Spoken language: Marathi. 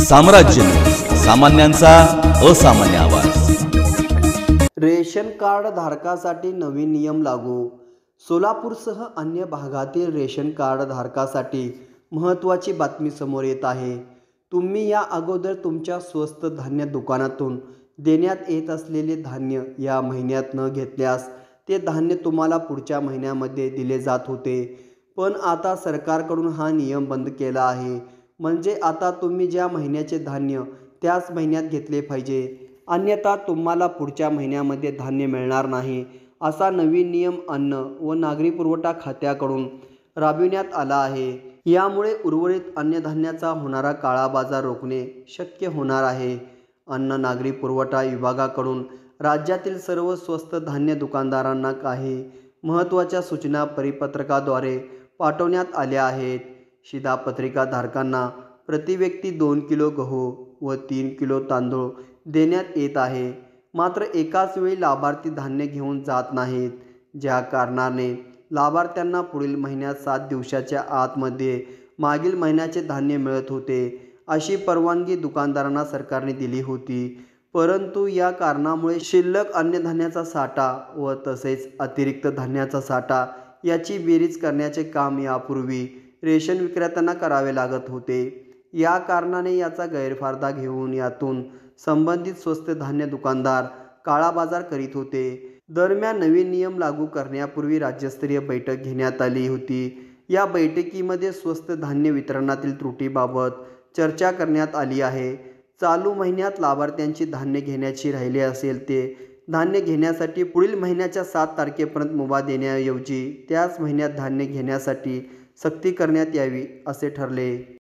साम्राज्य न्यूज, सामान्यांचा असामान्य आवाज। रेशन कार्ड धारकासाठी नवीन नियम लागू। सोलापूरसह अन्य भागातील रेशन कार्ड धारकासाठी महत्त्वाची बातमी समोर येत आहे। तुम्ही या अगोदर तुमच्या स्वस्त धान्य दुकानातून देण्यात येत असलेले धान्य या महिन्यात न घेतल्यास ते धान्य तुम्हाला पुढच्या महिन्यामध्ये दिले जात होते, पण आता सरकारकडून हा नियम बंद केला आहे। म्हणजे आता तुम्ही ज्या महिन्याचे धान्य त्याच महिन्यात घेतले पाहिजे, अन्यथा तुम्हाला पुढच्या महिन्यामध्ये धान्य मिळणार नाही, असा नवीन नियम अन्न व नागरी पुरवठा खात्याकडून राबविण्यात आला आहे। यामुळे उर्वरित अन्नधान्याचा होणारा काळा बाजार रोखणे शक्य होणार आहे। अन्न नागरी पुरवठा विभागाकडून राज्यातील सर्व स्वस्त धान्य दुकानदारांना काही महत्त्वाच्या सूचना परिपत्रकाद्वारे पाठवण्यात आल्या आहेत। शिधापत्रिका धारकांना प्रतिव्यक्ती 2 किलो गहू व 3 किलो तांदूळ देण्यात येत आहे। मात्र एकाच वेळी लाभार्थी धान्य घेऊन जात नाहीत, ज्या कारणाने लाभार्थ्यांना पुढील महिन्यात 7 दिवसाच्या आतमध्ये मागील महिन्याचे धान्य मिळत होते, अशी परवानगी दुकानदारांना सरकारने दिली होती। परंतु या कारणामुळे शिल्लक अन्नधान्याचा साठा व तसेच अतिरिक्त धान्याचा साठा याची बेरीज करण्याचे काम यापूर्वी रेशन विक्रेत्यांना करावे लागत होते। या कारणाने याचा गैरफायदा घेऊन यातून संबंधित स्वस्त धान्य दुकानदार काळा बाजार करीत होते। दरम्यान नवीन नियम लागू करण्यापूर्वी राज्यस्तरीय बैठक घेण्यात आली होती। या बैठकीमध्ये स्वस्त धान्य वितरणातील त्रुटीबाबत चर्चा करण्यात आली आहे। चालू महिन्यात लाभार्थ्यांची धान्य घेण्याची राहिले असेल ते धान्य घेण्यासाठी पुढील महिन्याच्या 7 तारखेपर्यंत मुभा देण्याऐवजी त्याच महिन्यात धान्य घेण्यासाठी सक्ती करण्यात यावी, असे ठरले।